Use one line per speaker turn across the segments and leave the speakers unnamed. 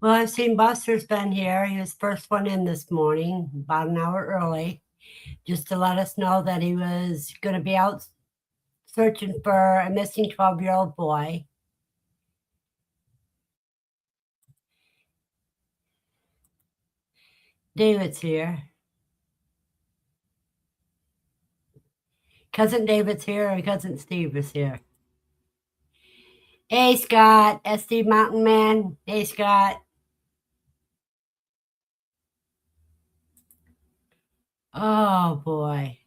Well, I've seen Buster's been here. He was first one in this morning, about an hour early, just to let us know that he was going to be out searching for a missing 12-year-old boy. David's here. Cousin David's here, and Cousin Steve is here. Hey, Scott, SD Mountain Man. Hey, Scott. Oh, boy.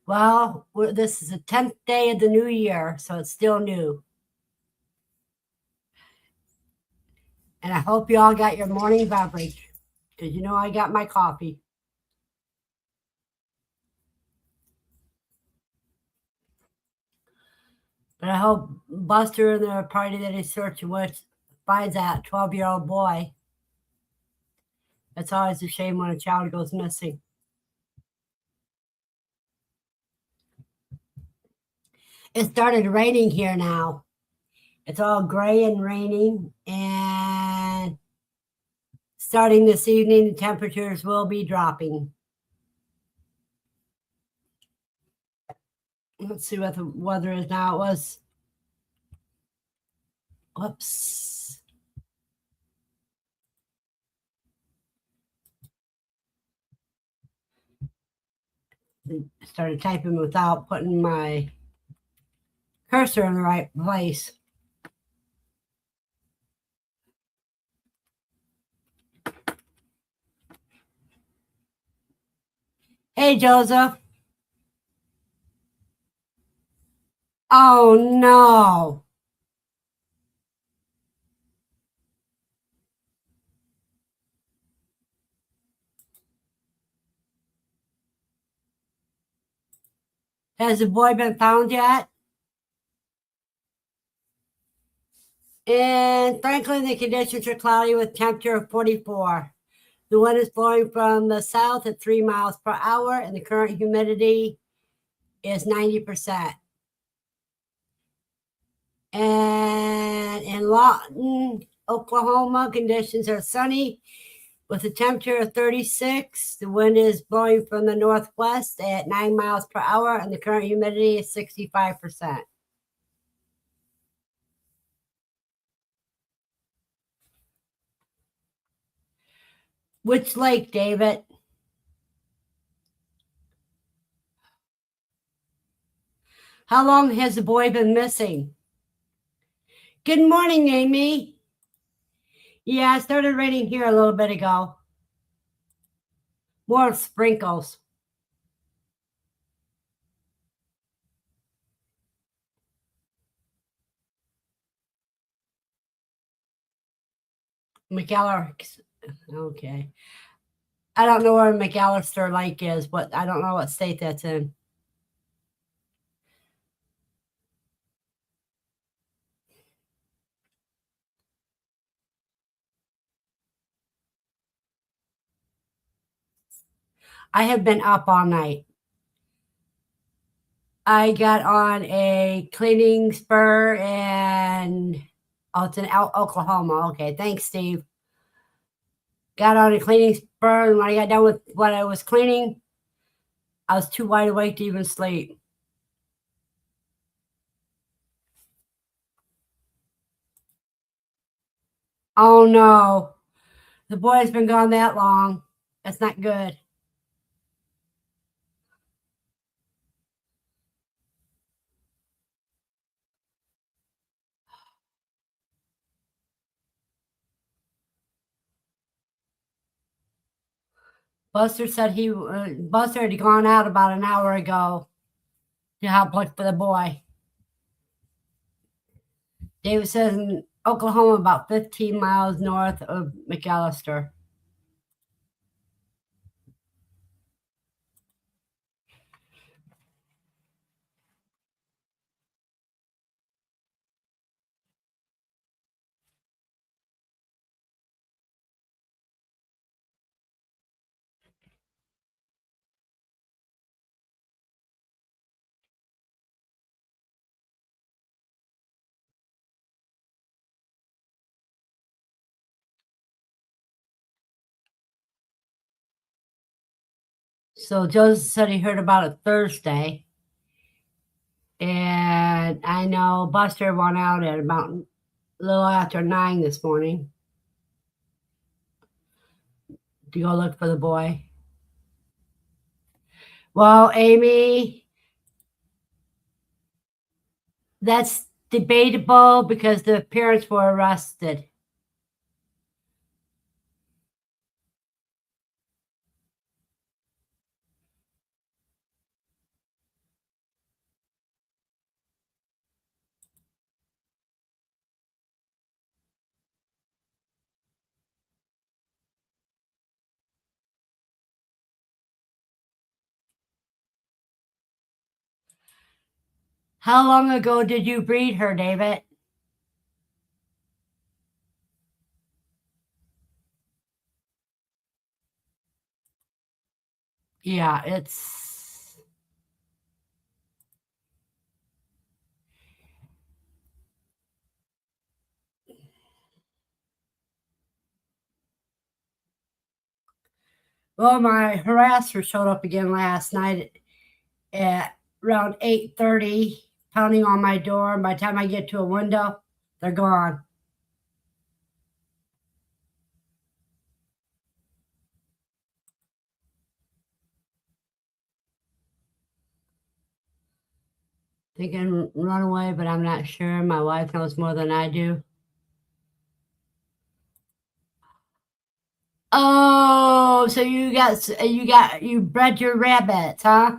Well, this is the 10th day of the new year, so it's still new. And I hope you all got your morning beverage, because you know I got my coffee. But I hope Buster and the party that he's searching with finds that 12-year-old boy. It's always a shame when a child goes missing. It started raining here now. It's all gray and raining. And starting this evening, the temperatures will be dropping. Let's see what the weather is now. It was, whoops. I started typing without putting my cursor in the right place. Hey, Joseph. Oh, no. Has the boy been found yet? In Franklin, the conditions are cloudy with temperature of 44. The wind is blowing from the south at 3 miles per hour, and the current humidity is 90%. And in Lawton, Oklahoma, conditions are sunny with a temperature of 36. The wind is blowing from the northwest at 9 miles per hour, and the current humidity is 65%. Which lake, David? How long has the boy been missing? Good morning, Amy. Yeah, it started raining here a little bit ago. More sprinkles. McAllister. Okay. I don't know where McAllister Lake is, but I don't know what state that's in. I have been up all night. I got on a cleaning spur and it's in Oklahoma. Okay, thanks, Steve. Got on a cleaning spur, and when I got done with what I was cleaning, I was too wide awake to even sleep. Oh no, the boy's been gone that long. That's not good. Buster had gone out about an hour ago to help look for the boy. David says in Oklahoma, about 15 miles north of McAllister. So Joseph said he heard about it Thursday. And I know Buster went out at about a little after 9 this morning to go look for the boy. Well, Amy, that's debatable because the parents were arrested. How long ago did you breed her, David? Yeah, it's well, my harasser showed up again last night at around 8:30, pounding on my door. And by the time I get to a window, they're gone. They can run away, but I'm not sure. My wife knows more than I do. Oh, so you bred your rabbits, huh?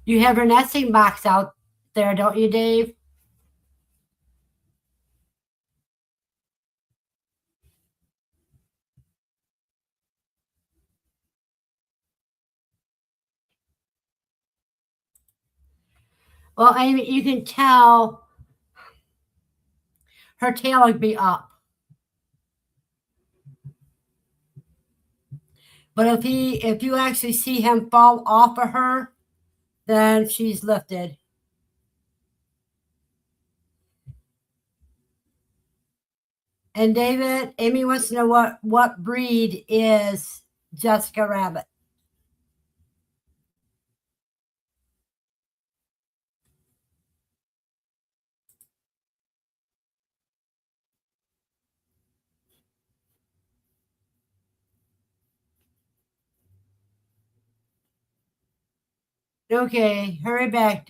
You have your nesting box out there, don't you, Dave? Well, I mean, you can tell her tail would be up. But if you actually see him fall off of her, then she's lifted. And David, Amy wants to know what breed is Jessica Rabbit. Okay, hurry back,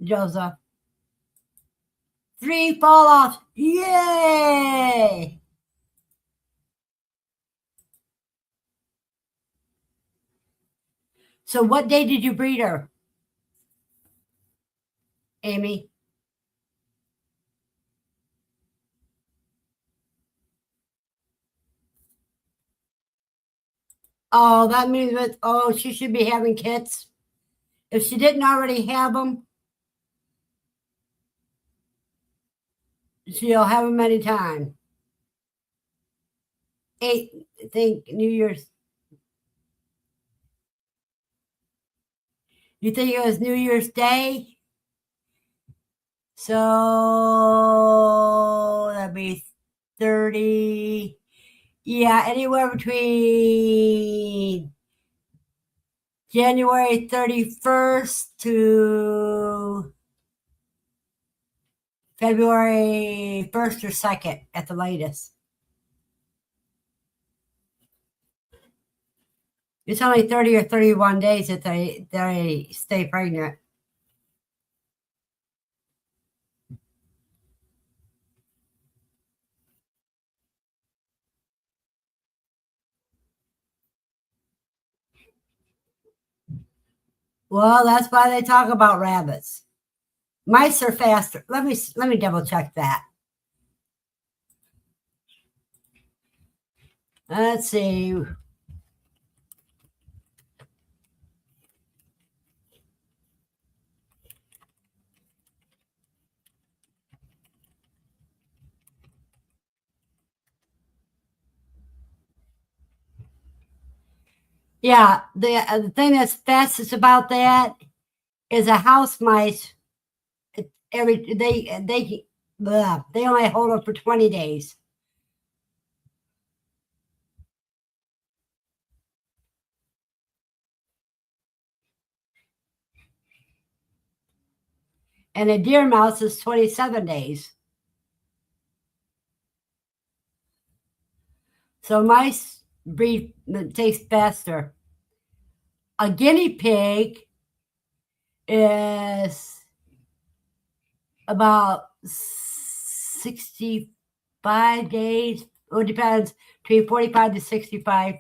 Joseph. 3 fall offs. Yay! So what day did you breed her, Amy? Oh, that means that, oh, she should be having kits. If she didn't already have them, she'll have them anytime. 8, I think New Year's. You think it was New Year's Day? So that'd be 30. Yeah, anywhere between January 31st to February 1st or 2nd at the latest. It's only 30 or 31 days that they stay pregnant. Well, that's why they talk about rabbits. Mice are faster. Let me double check that. Let's see. Yeah, the thing that's fastest about that is a house mice. They only hold them for 20 days. and a deer mouse is 27 days. So mice breed takes faster. A guinea pig is about 65 days. Well, it depends, between 45 to 65.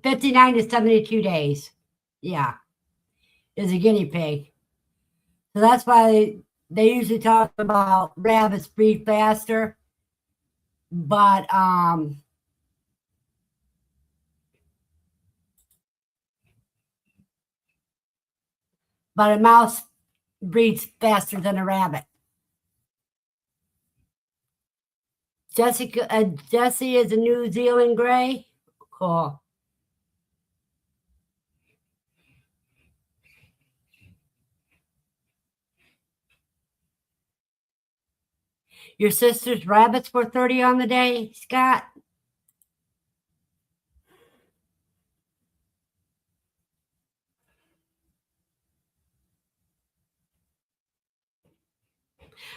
$59 to $72. Yeah, is a guinea pig. So that's why they usually talk about rabbits breed faster, but a mouse breeds faster than a rabbit. Jessie is a New Zealand Gray. Cool. Your sister's rabbits were 30 on the day, Scott?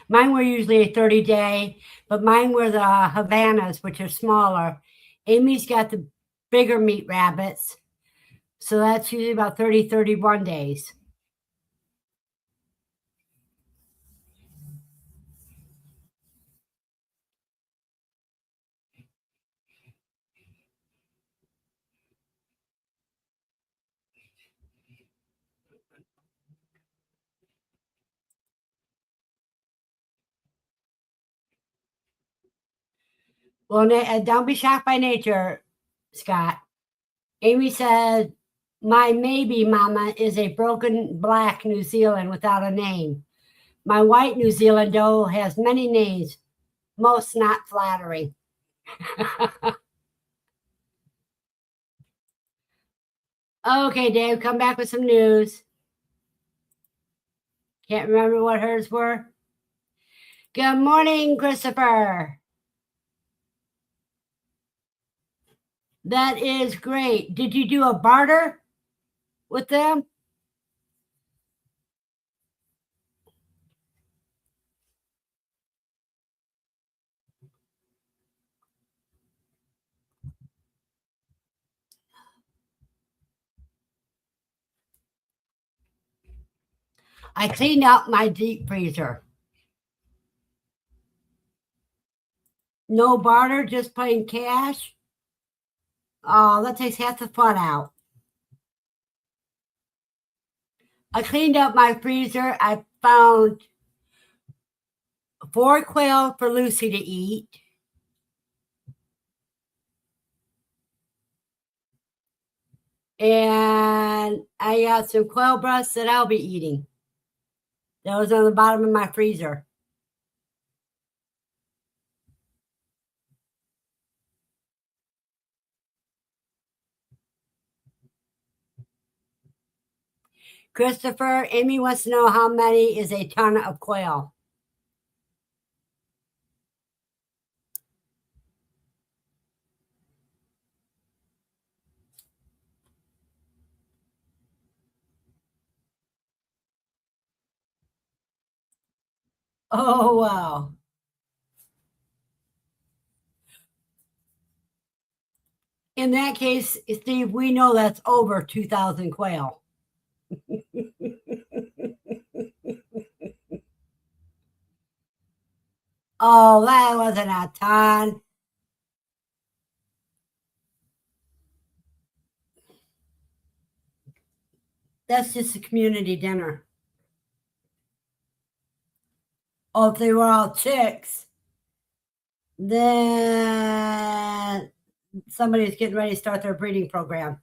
Mine were usually a 30-day, but mine were the Havanas, which are smaller. Amy's got the bigger meat rabbits, so that's usually about 30, 31 days. Well, don't be shocked by nature, Scott. Amy said, my maybe mama is a broken black New Zealand without a name. My white New Zealand doe has many names, most not flattering. Okay, Dave, come back with some news. Can't remember what hers were. Good morning, Christopher. That is great. Did you do a barter with them? I cleaned out my deep freezer. No barter, just plain cash. Oh, that takes half the fun out. I cleaned up my freezer. I found 4 quail for Lucy to eat. And I got some quail breasts that I'll be eating. That was on the bottom of my freezer. Christopher, Amy wants to know how many is a ton of quail. Oh, wow. In that case, Steve, we know that's over 2,000 quail. Oh, that wasn't a ton. That's just a community dinner. Oh, if they were all chicks, then somebody's getting ready to start their breeding program.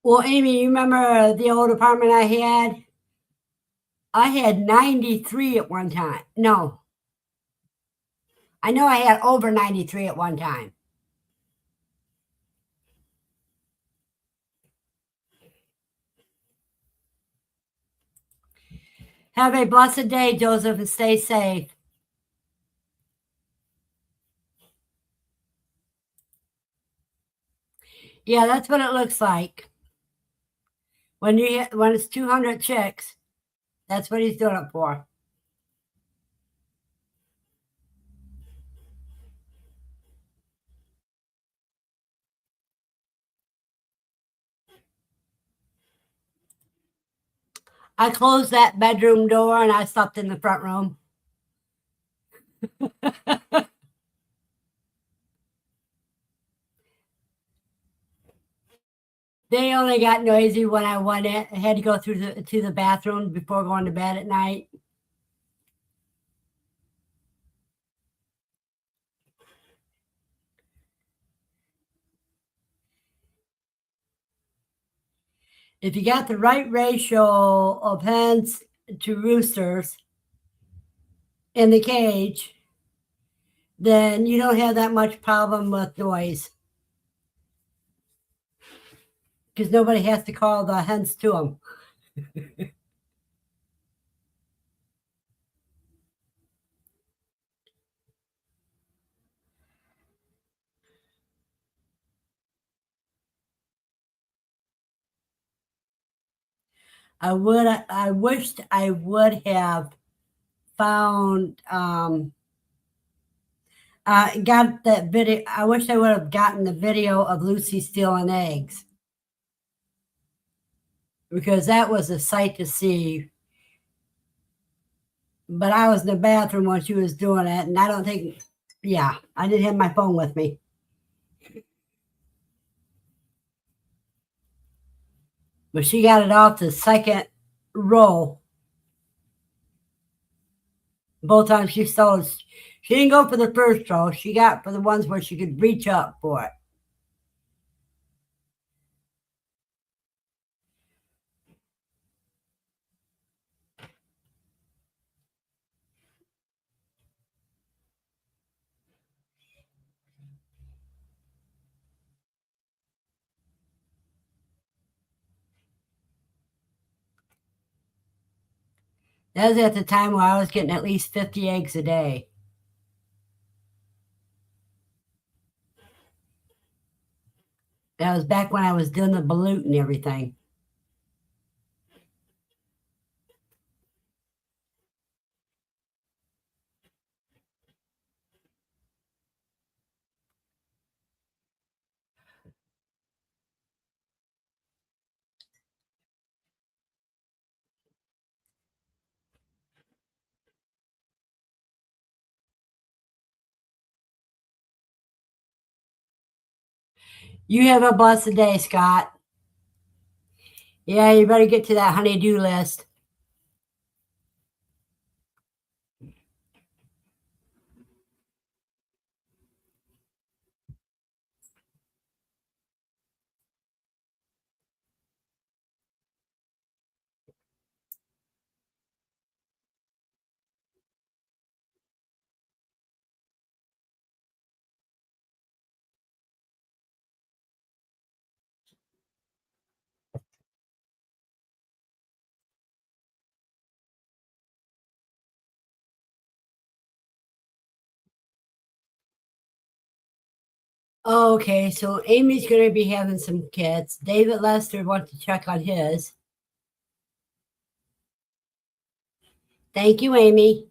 Well, Amy, you remember the old apartment I had? I had 93 at one time. No, I know I had over 93 at one time. Have a blessed day, Joseph, and stay safe. Yeah, that's what it looks like. When it's 200 chicks, that's what he's doing it for. I closed that bedroom door and I slept in the front room. They only got noisy when I went in. I had to go through to the bathroom before going to bed at night. If you got the right ratio of hens to roosters in the cage, then you don't have that much problem with noise because nobody has to call the hens to them. I wished I would have found got that video. I wish I would have gotten the video of Lucy stealing eggs because that was a sight to see. But I was in the bathroom when she was doing it, and I don't think, yeah, I didn't have my phone with me. But she got it off the second row. Both times she stole. She didn't go for the first row. She got for the ones where she could reach up for it. That was at the time where I was getting at least 50 eggs a day. That was back when I was doing the balut and everything. You have a blessed day, Scott. Yeah, you better get to that honey-do list. Okay, so Amy's going to be having some kids. David Lester wants to check on his. Thank you, Amy.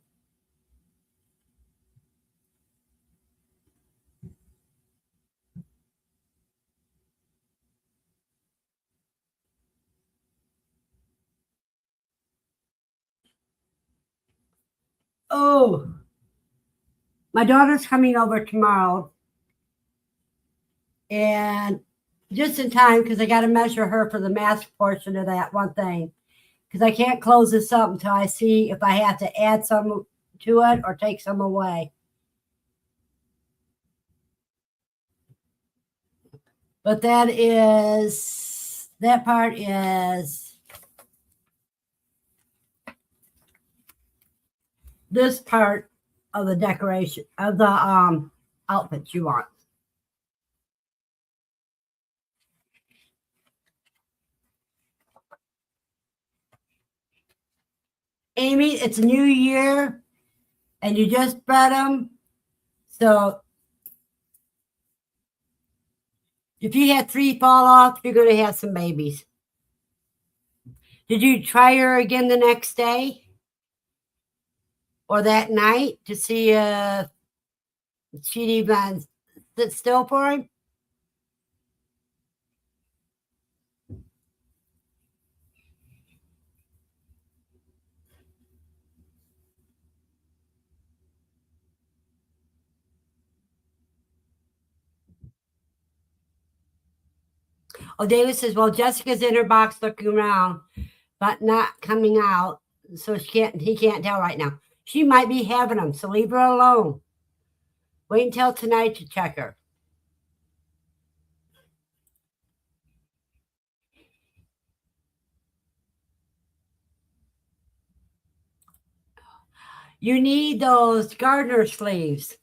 Oh, my daughter's coming over tomorrow. And just in time because I got to measure her for the mask portion of that one thing. Because I can't close this up until I see if I have to add some to it or take some away. But that is that part is this part of the decoration of the outfit you want. Amy, it's a new year and you just bred them. So if you had 3 fall off, you're going to have some babies. Did you try her again the next day or that night to see if she'd even sit still for him? Oh, David says, well, Jessica's in her box looking around, but not coming out. So he can't tell right now. She might be having them, so leave her alone. Wait until tonight to check her. You need those gardener sleeves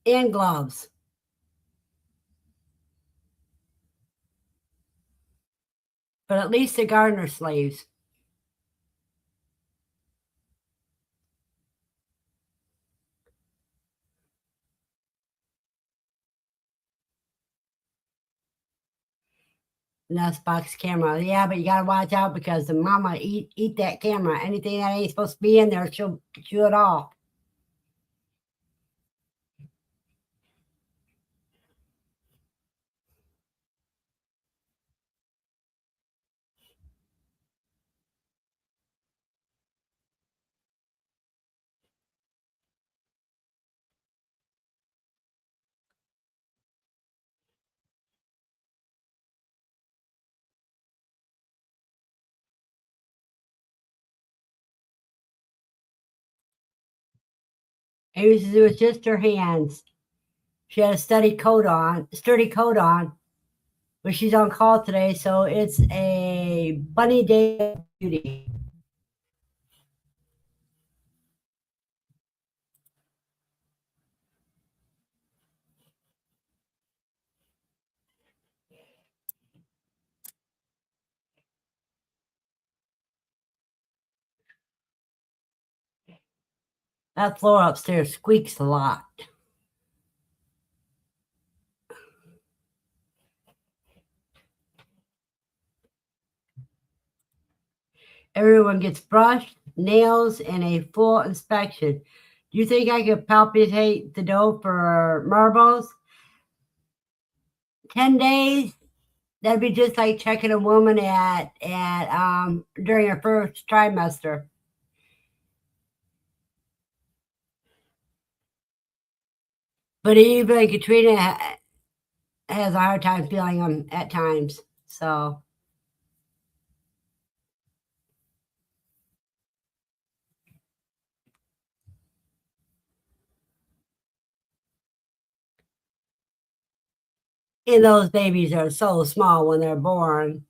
and gloves. But at least the gardener sleeves. Nest box camera. Yeah, but you gotta watch out because the mama eat that camera. Anything that ain't supposed to be in there, she'll chew it off. It was just her hands. She had a sturdy coat on, but she's on call today, so it's a bunny day of beauty. That floor upstairs squeaks a lot. Everyone gets brushed, nails, and a full inspection. Do you think I could palpitate the dough for marbles? 10 days? That'd be just like checking a woman at during her first trimester. But even Katrina has a hard time feeling them at times. So and those babies are so small when they're born.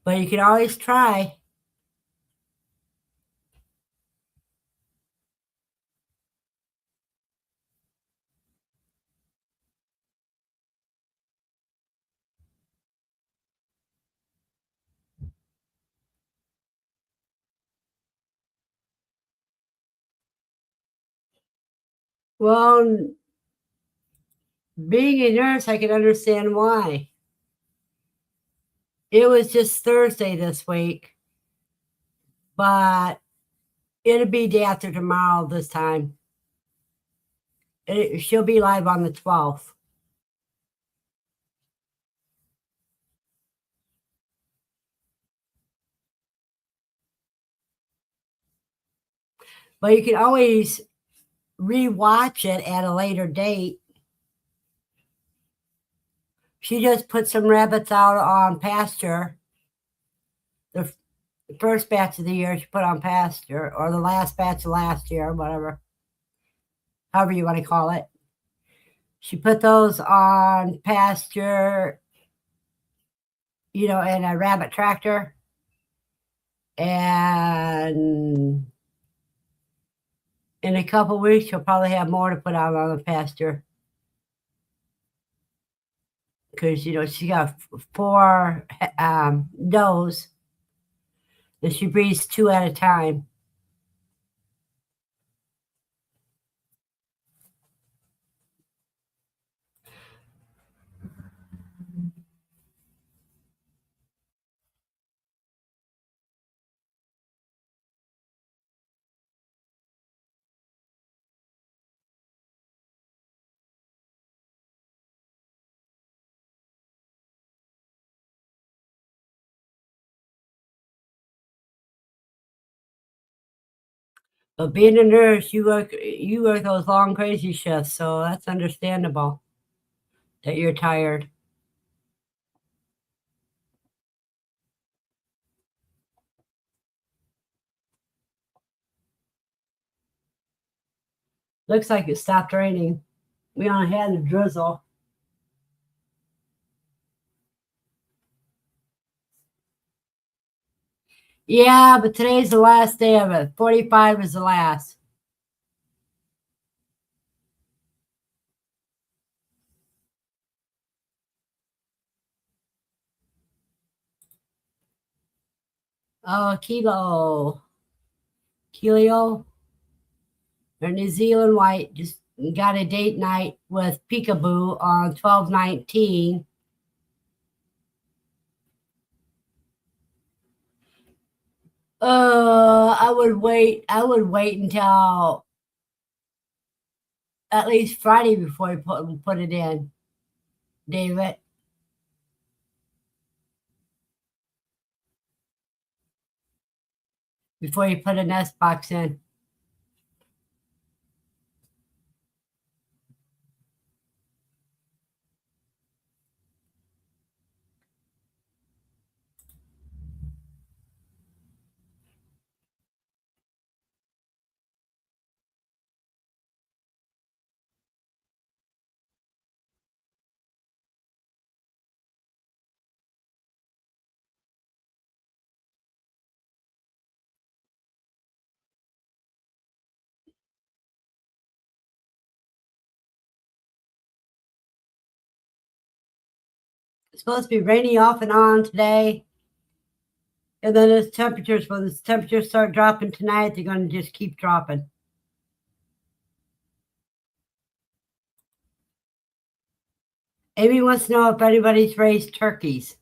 But you can always try. Well, being a nurse, I can understand why. It was just Thursday this week, but it'll be day after tomorrow this time. She'll be live on the 12th. But you can always rewatch it at a later date. She just put some rabbits out on pasture. The first batch of the year she put on pasture, or the last batch of last year, whatever, however you want to call it. She put those on pasture, in a rabbit tractor. And in a couple weeks, she'll probably have more to put out on the pasture. Because, she got 4 does, and she breeds 2 at a time. But being a nurse, you work those long, crazy shifts, so that's understandable that you're tired. Looks like it stopped raining. We only had a drizzle. Yeah, but today's the last day of it. 45 is the last. Oh, Kilo, or New Zealand White just got a date night with Peekaboo on 12/19. I would wait. I would wait until at least Friday before you put it in, David. Before you put a nest box in. It's supposed to be rainy off and on today. And then when the temperatures start dropping tonight, they're going to just keep dropping. Amy wants to know if anybody's raised turkeys.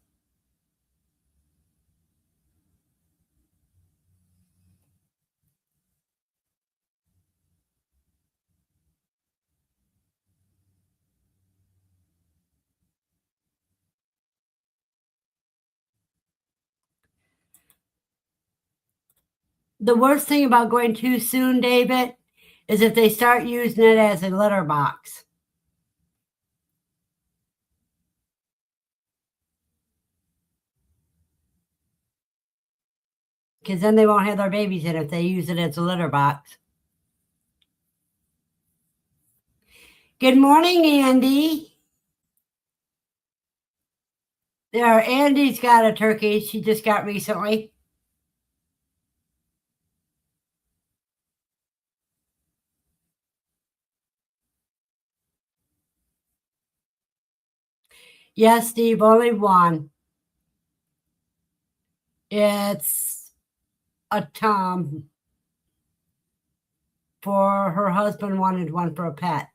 The worst thing about going too soon, David, is if they start using it as a litter box. Because then they won't have their babies in if they use it as a litter box. Good morning, Andy. Andy's got a turkey she just got recently. Yes, Steve, only one. It's a Tom. For her husband wanted one for a pet.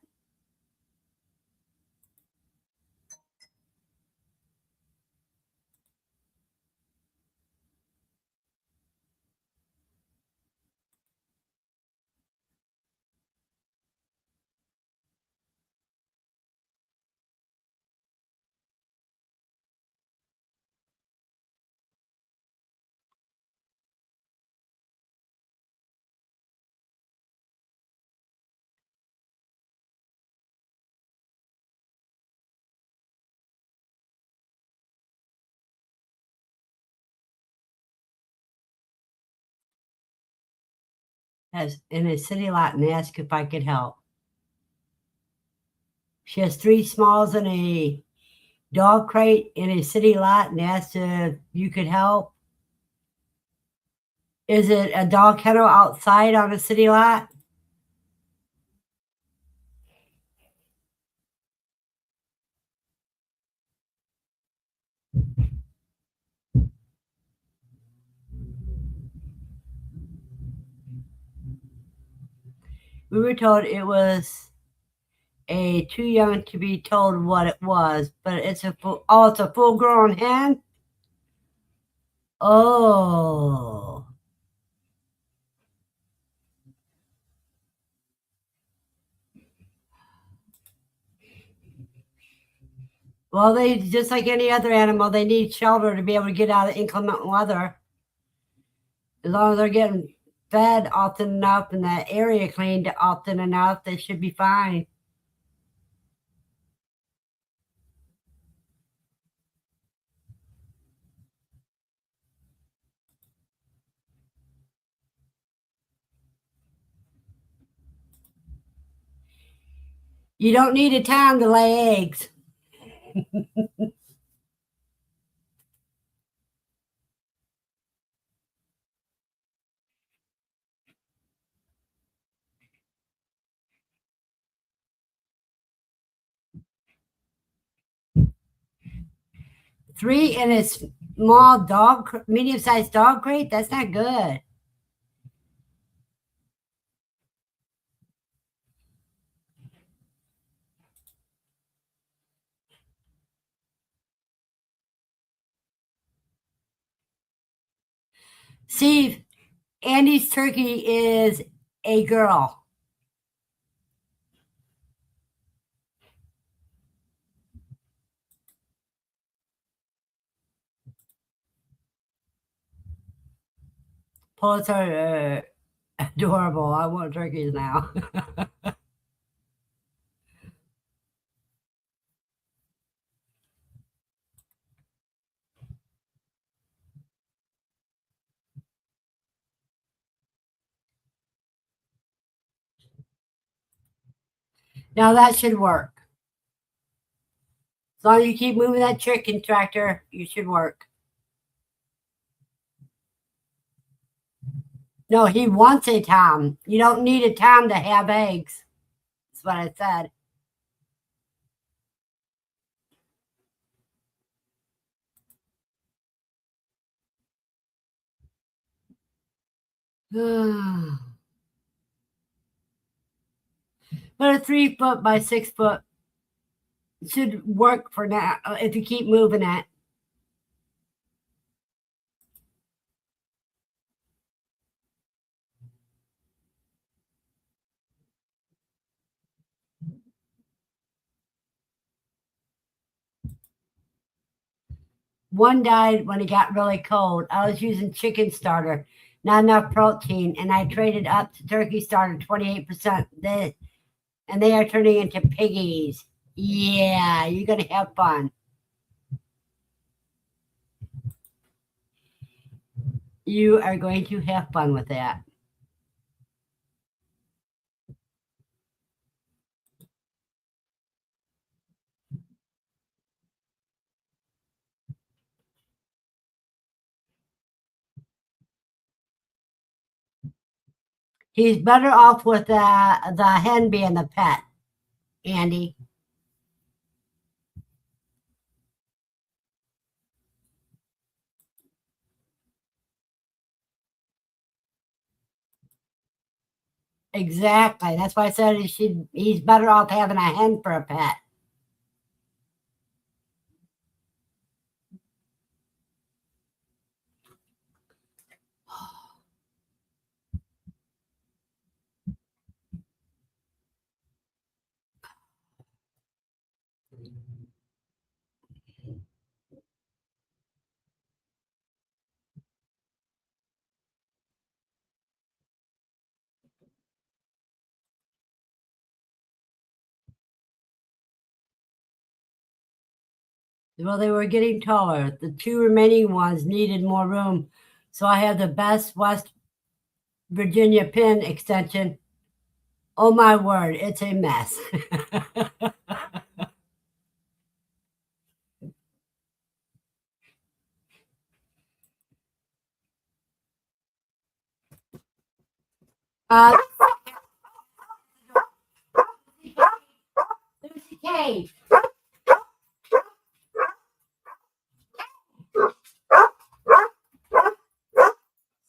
As in a city lot and asked if I could help. She has 3 smalls and a dog crate in a city lot and asked if you could help. Is it a dog kennel outside on a city lot? We were told it was too young to be told what it was, but it's it's a full grown hen. Oh, well, they just like any other animal, they need shelter to be able to get out of inclement weather. As long as they're getting fed often enough and that area cleaned often enough, they should be fine. You don't need a time to lay eggs. 3 in a small dog, medium-sized dog crate? That's not good. Steve, Andy's turkey is a girl. Pullets are adorable. I want turkeys now. Now that should work. As long as you keep moving that chicken tractor, you should work. No, he wants a tom. You don't need a tom to have eggs. That's what I said. But a 3 foot by 6 foot should work for now if you keep moving it. One died when it got really cold. I was using chicken starter, not enough protein, and I traded up to turkey starter 28%. And they are turning into piggies. Yeah, you're going to have fun. You are going to have fun with that. He's better off with the hen being the pet, Andy. Exactly. That's why I said he's better off having a hen for a pet. Well, they were getting taller. The 2 remaining ones needed more room. So I have the best West Virginia pin extension. Oh my word, it's a mess. Lucy K.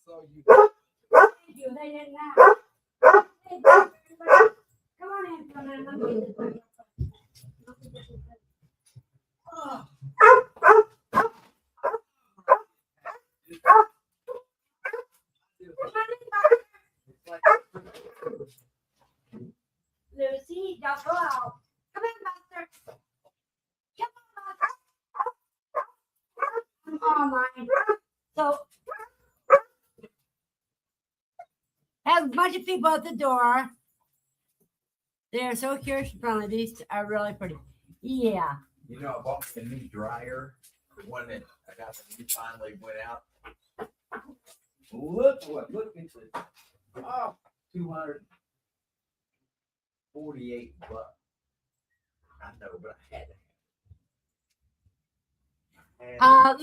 So you
Thank you. They didn't know. Hey, come on in. Come on in. Let me get this. Oh. Lucy, don't go out. Come in, Buster. Come on, mine. So, have a bunch of people at the door. They're so curious and friendly. These are really pretty. Yeah.
You know, I bought a new dryer. The one that I got when you finally went out. Look at this. Oh, $248. I know, but I had to.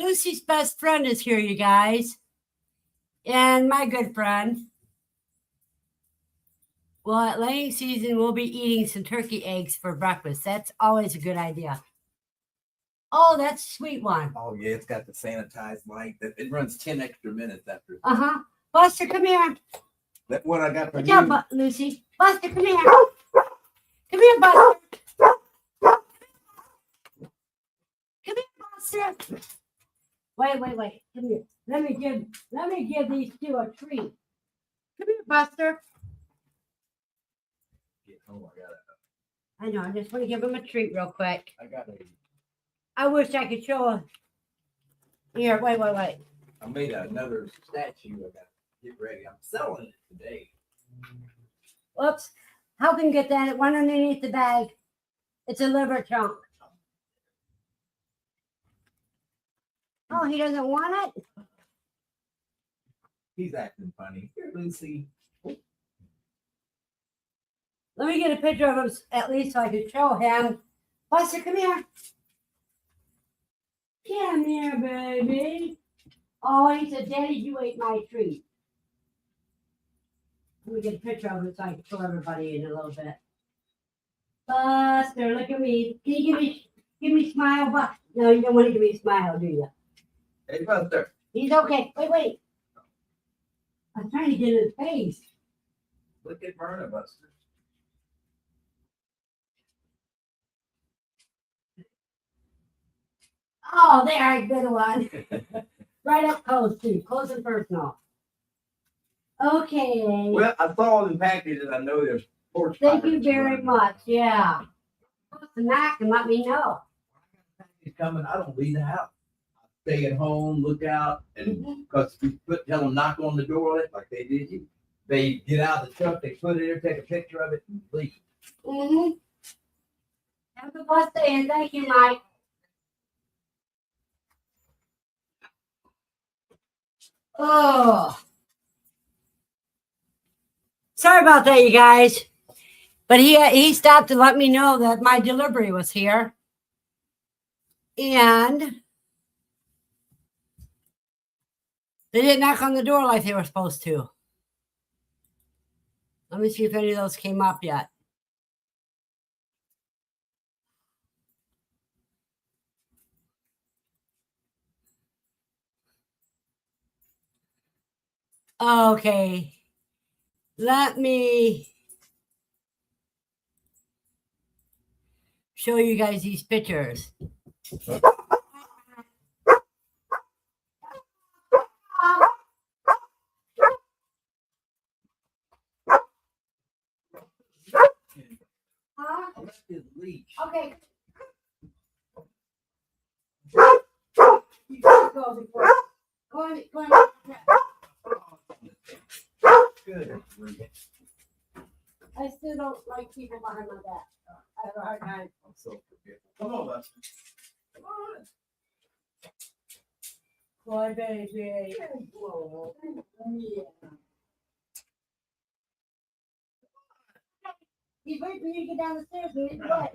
Lucy's best friend is here, you guys. And my good friend. Well, at laying season, we'll be eating some turkey eggs for breakfast. That's always a good idea. Oh, that's a sweet one.
Oh, yeah, it's got the sanitized light. It runs 10 extra minutes after.
Uh-huh. Buster, come here.
That's what I got from
Good
you.
job, Lucy. Buster, come here. Come here, Buster. Come here, Buster. Wait. Come here. Let me give these two a treat. Come here, Buster.
Oh,
I know. I just want to give him a treat real quick.
I got it.
I wish I could show him. Here, wait.
I made another statue. I got to get ready. I'm selling it today.
Whoops. How can you get that? It went underneath the bag. It's a liver chunk. Oh, he doesn't want it?
He's acting funny. Here, Lucy.
Let me get a picture of him at least so I can show him. Buster, come here. Come here, baby. Oh, he said, Daddy, you ate my treat. Let me get a picture of him so I can show everybody in a little bit. Buster, look at me. Can you give me a smile, Buster? No, you don't want to give me a smile, do you?
Hey, Buster.
He's okay. Wait. I'm trying to get his face.
Look at Verna, Buster.
Oh, there, a good one. Right up close, too. Close and personal. Okay.
Well, I saw the packages. I know there's porch.
Thank you very much. Yeah. Post the Mac and let me know.
He's coming. I don't leave the house. I stay at home, look out, and because we tell them knock on the door like they did you. They get out of the truck, they put it there, take a picture of it, and leave.
Mm-hmm. Have a blessed day and thank you, Mike. Oh. Sorry about that, you guys. But he stopped to let me know that my delivery was here. And they didn't knock on the door like they were supposed to. Let me see if any of those came up yet. Okay. Let me show you guys these pictures. Huh?
I left his leash.
Okay. Go before. Go on.
Good.
I still don't like people behind my back. I have a hard time.
I'm so forgetful. Come on, Buster. Come on.
Boy, baby. Oh, yeah. He's waiting for you to get down the stairs and he's away.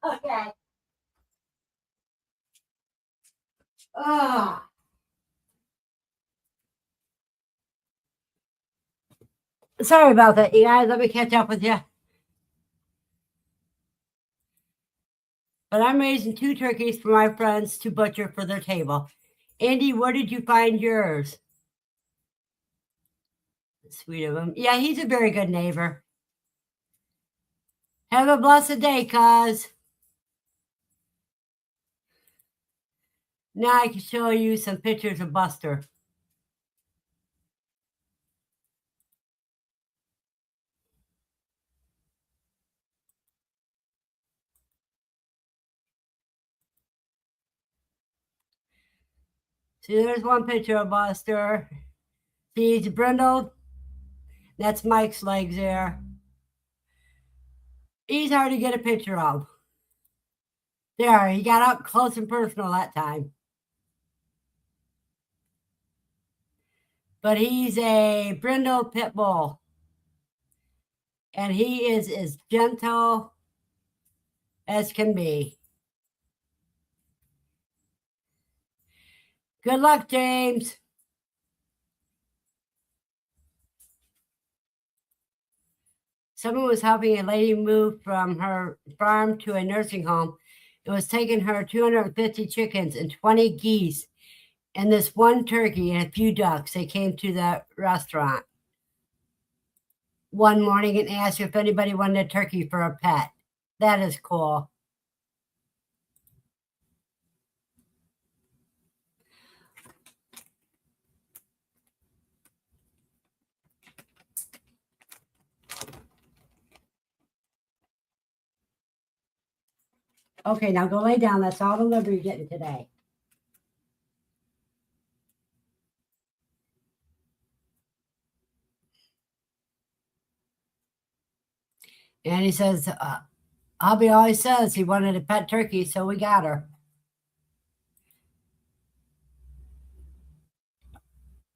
Okay. Ah. Sorry about that, you guys. Let me catch up with you. But I'm raising 2 turkeys for my friends to butcher for their table. Andy, where did you find yours? Sweet of him. Yeah, he's a very good neighbor. Have a blessed day, cuz. Now I can show you some pictures of Buster. See, there's one picture of Buster. See, he's brindled. That's Mike's legs there. He's hard to get a picture of. There, he got up close and personal that time. But he's a brindle pit bull. And he is as gentle as can be. Good luck, James. Someone was helping a lady move from her farm to a nursing home. It was taking her 250 chickens and 20 geese and this one turkey and a few ducks. They came to the restaurant one morning and asked if anybody wanted a turkey for a pet. That is cool. Okay, now go lay down. That's all the liver you're getting today. And he says, hubby always says he wanted a pet turkey, so we got her.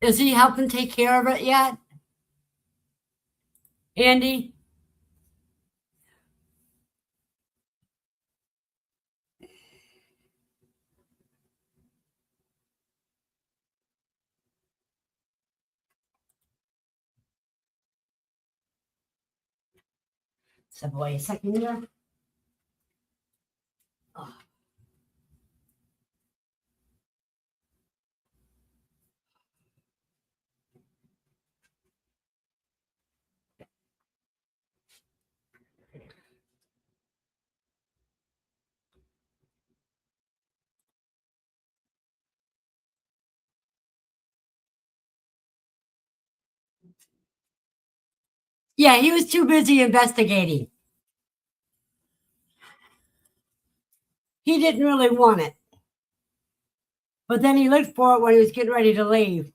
Is he helping take care of it yet? Andy? Step away a second here. Oh. Yeah, he was too busy investigating. He didn't really want it. But then he looked for it when he was getting ready to leave.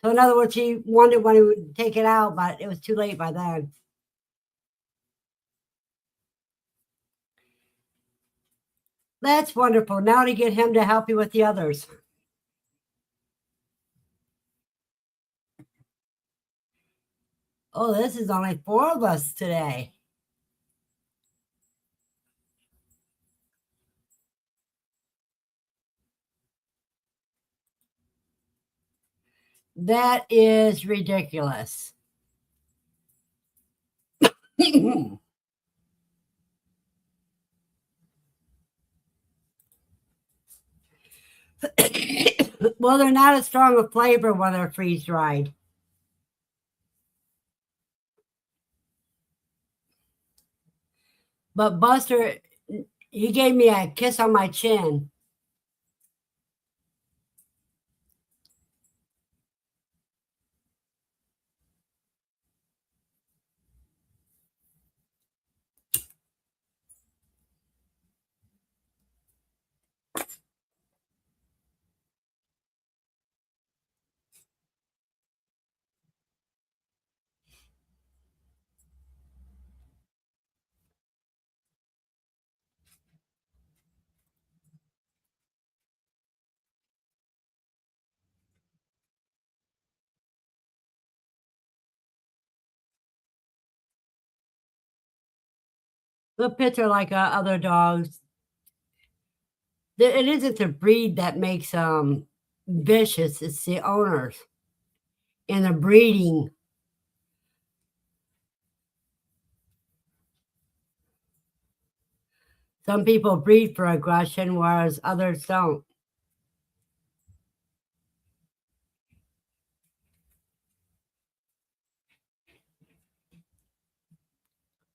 So in other words, he wondered when he would take it out, but it was too late by then. That's wonderful. Now to get him to help you with the others. Oh, this is only 4 of us today. That is ridiculous. Well, they're not as strong a flavor when they're freeze dried. But Buster, he gave me a kiss on my chin. The pits are like other dogs. It isn't the breed that makes them vicious. It's the owners and the breeding. Some people breed for aggression, whereas others don't.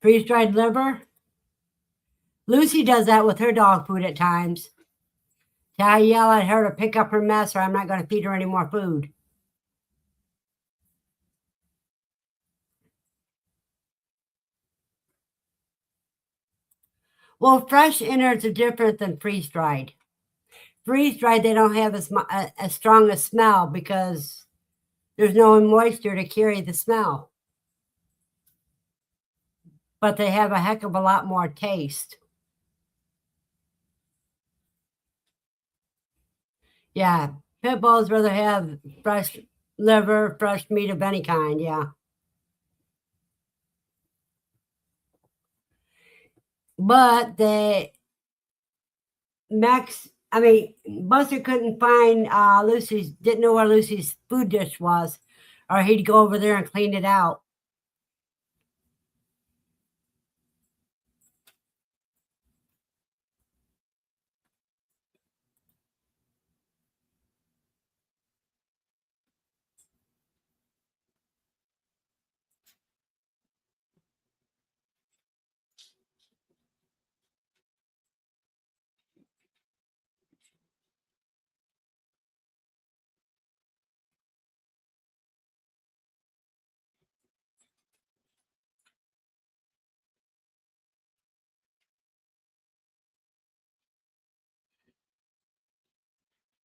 Freeze-dried liver? Lucy does that with her dog food at times. I yell at her to pick up her mess or I'm not going to feed her any more food. Well, fresh innards are different than freeze-dried. Freeze-dried, they don't have as strong a smell because there's no moisture to carry the smell. But they have a heck of a lot more taste. Yeah, pit bulls rather have fresh liver, fresh meat of any kind, yeah. But Buster couldn't find didn't know where Lucy's food dish was, or he'd go over there and clean it out.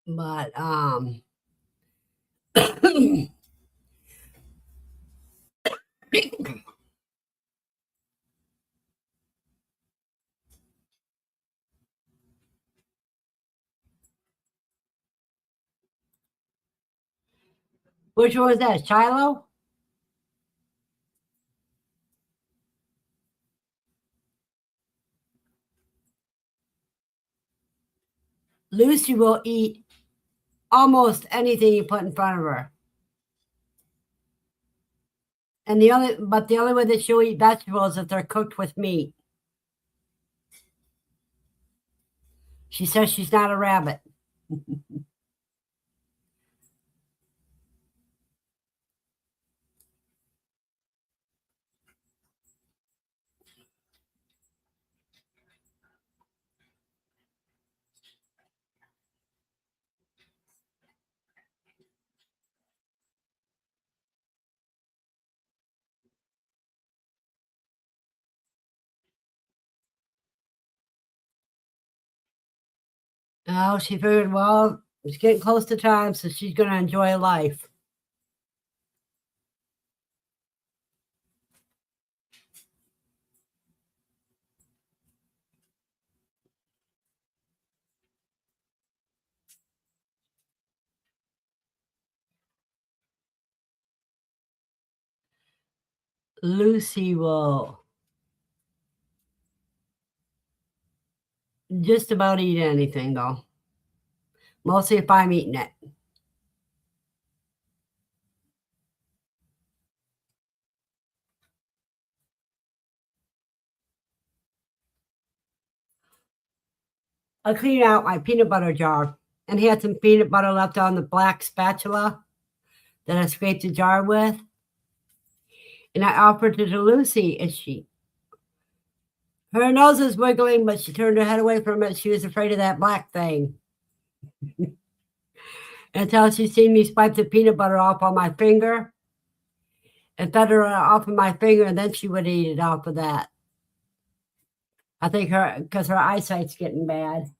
But which one was that? Shiloh? Lucy will eat almost anything you put in front of her. And the only way that she'll eat vegetables is if they're cooked with meat. She says she's not a rabbit. Oh, she figured, well, it's getting close to time, so she's going to enjoy life. Lucy will just about eat anything, though. Mostly if I'm eating it. I cleaned out my peanut butter jar and had some peanut butter left on the black spatula that I scraped the jar with. And I offered it to Lucy, and her nose was wiggling, but she turned her head away from it. She was afraid of that black thing. Until she seen me swipe the peanut butter off on my finger and fed her off of my finger, and then she would eat it off of that. I think because her eyesight's getting bad.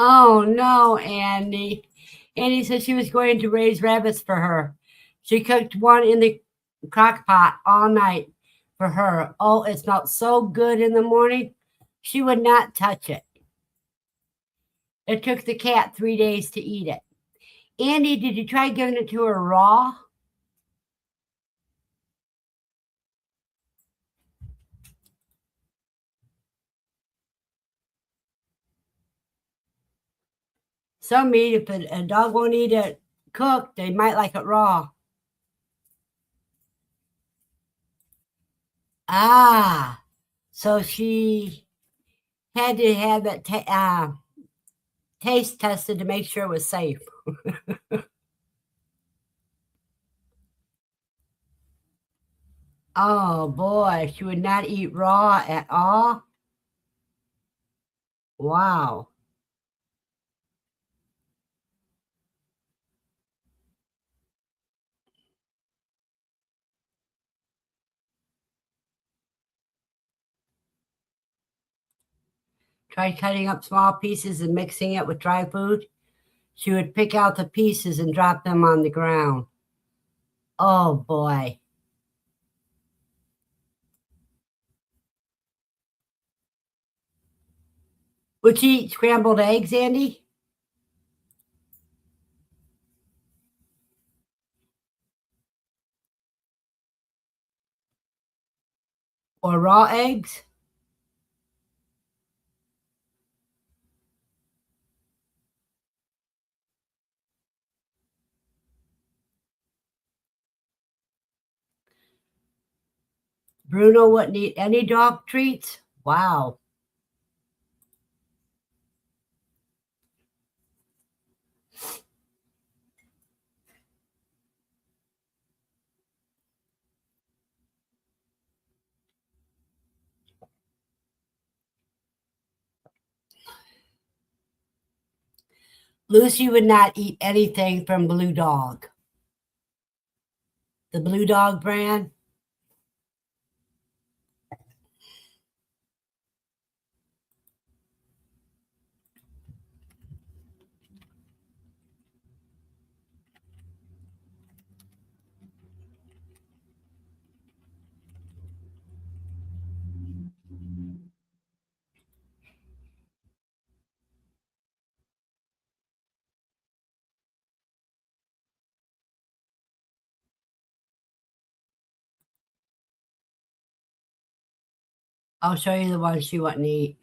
Oh, no, Andy. Andy said she was going to raise rabbits for her. She cooked one in the crock pot all night for her. Oh, it smelled so good in the morning. She would not touch it. It took the cat 3 days to eat it. Andy, did you try giving it to her raw? Some meat, if a dog won't eat it cooked, they might like it raw. Ah, so she had to have it taste tested to make sure it was safe. Oh boy, she would not eat raw at all. Wow. Try cutting up small pieces and mixing it with dry food. She would pick out the pieces and drop them on the ground. Oh boy. Would she eat scrambled eggs, Andy? Or raw eggs? Bruno wouldn't eat any dog treats? Wow. Lucy would not eat anything from Blue Dog. The Blue Dog brand? I'll show you the ones she wouldn't eat.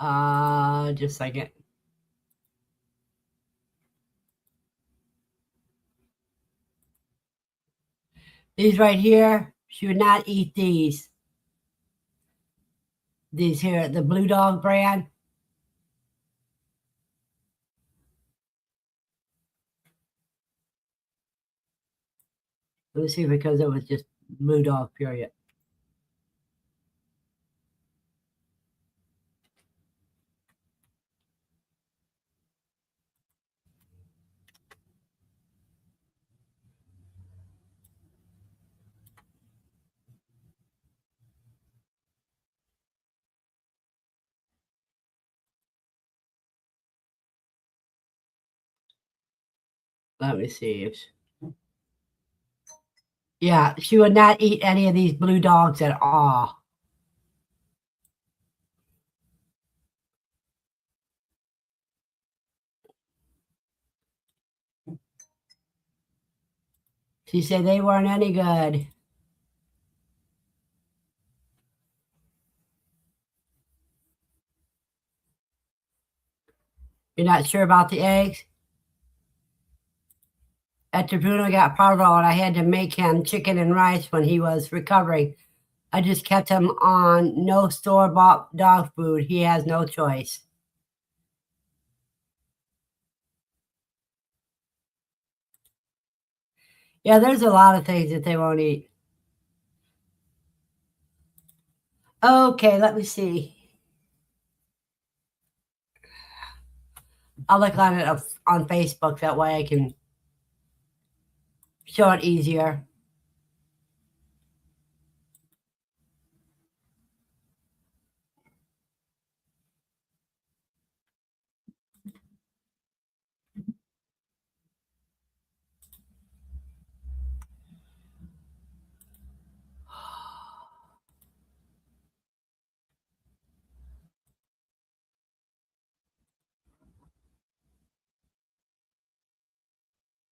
Just a second. These right here, she would not eat these. These here, the Blue Dog brand. Let me see, because it was just Blue Dog, period. Let me see. Yeah, she would not eat any of these Blue Dogs at all. She said they weren't any good. You're not sure about the eggs? After Bruno got parvo and I had to make him chicken and rice when he was recovering, I just kept him on no store-bought dog food. He has no choice. Yeah, there's a lot of things that they won't eat. Okay, let me see. I'll look on it on Facebook. That way I can show it easier.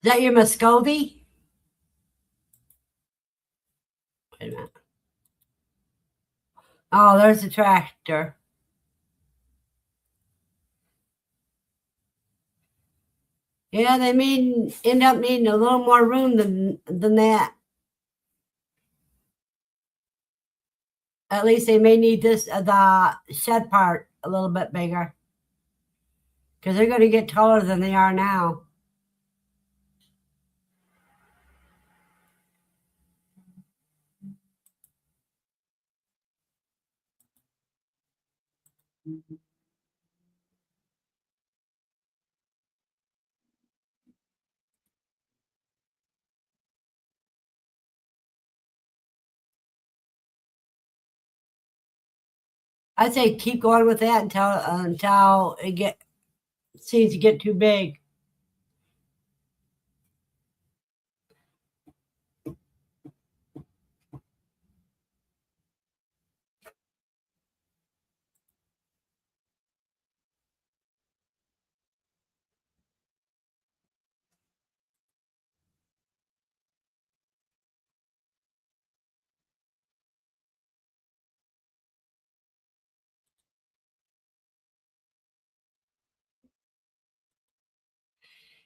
that your Muscovy? Wait a minute. Oh, there's a tractor. Yeah, they end up needing a little more room than that. At least they may need this the shed part a little bit bigger because they're going to get taller than they are now. I'd say keep going with that until it seems to get too big.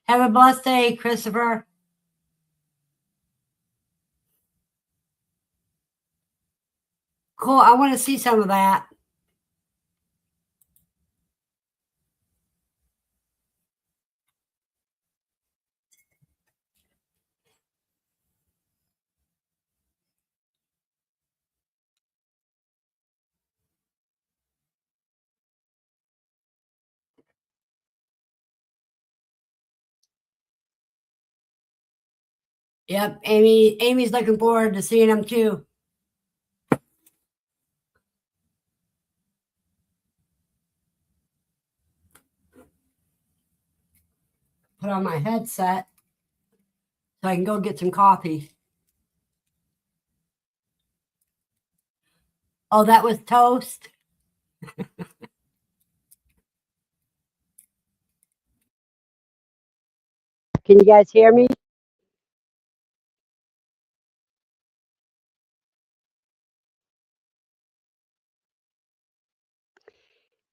Have a blessed day, Christopher. Cool. I want to see some of that. Yep, Amy's looking forward to seeing them too. Put on my headset so I can go get some coffee. Oh, that was toast. Can you guys hear me?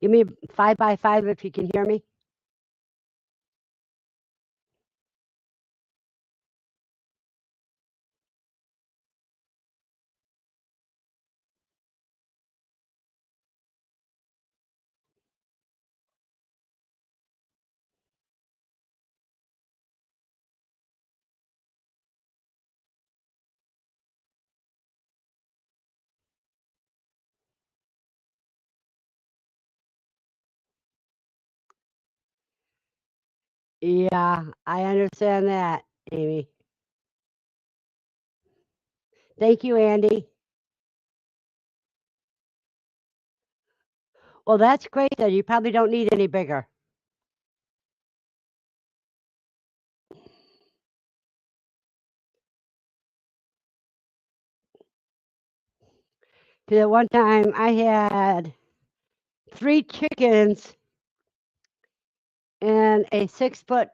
Give me a 5x5 if you can hear me. Yeah, I understand that, Amy. Thank you, Andy. Well, that's great then. You probably don't need any bigger. Because at one time I had 3 chickens and a 6-foot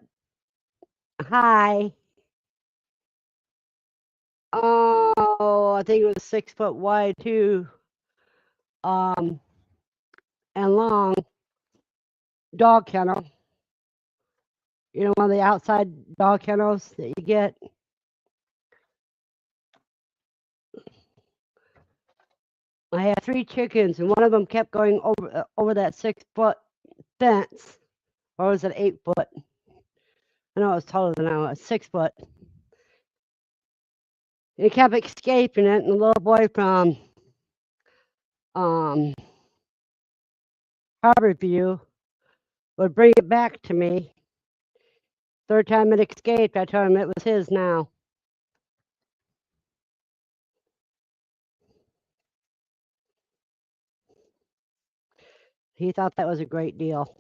high. Oh, I think it was 6 foot wide too. And long dog kennel. You know, one of the outside dog kennels that you get. I had 3 chickens, and one of them kept going over that 6-foot fence, or was it 8 foot? I know it was taller than I was, 6 foot. And it kept escaping it, and the little boy from Harborview would bring it back to me. Third time it escaped, I told him it was his now. He thought that was a great deal.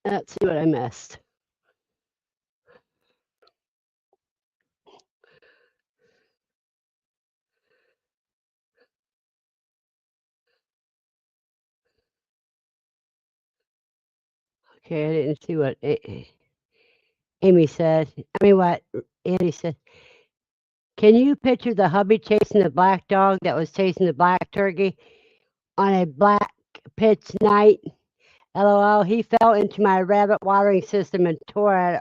Let's see what I missed. Okay, I didn't see what Amy said. I mean, what Andy said. Can you picture the hubby chasing the black dog that was chasing the black turkey on a black pitch night? LOL, he fell into my rabbit watering system and tore it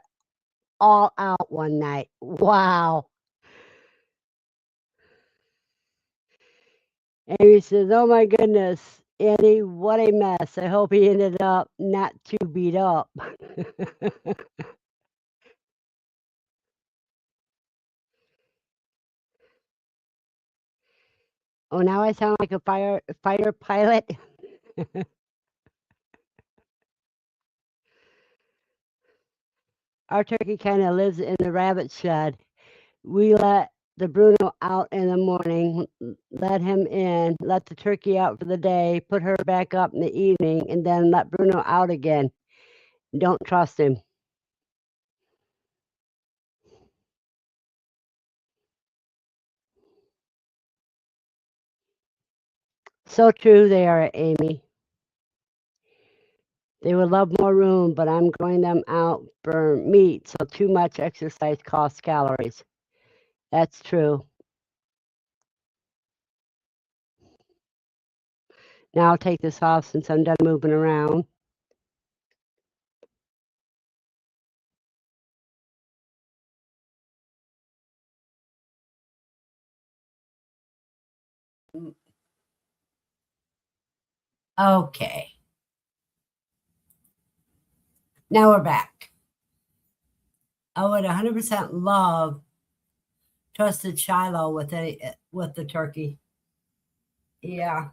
all out one night. Wow. Amy says, oh my goodness, Andy, what a mess. I hope he ended up not too beat up. Oh, now I sound like a fighter pilot. Our turkey kind of lives in the rabbit shed. We let the Bruno out in the morning, let him in, let the turkey out for the day, put her back up in the evening, and then let Bruno out again. Don't trust him. So true they are, Amy. They would love more room, but I'm growing them out for meat, so too much exercise costs calories. That's true. Now I'll take this off since I'm done moving around. Okay. Now we're back. I would 100% love trusted Shiloh with the turkey. Yeah.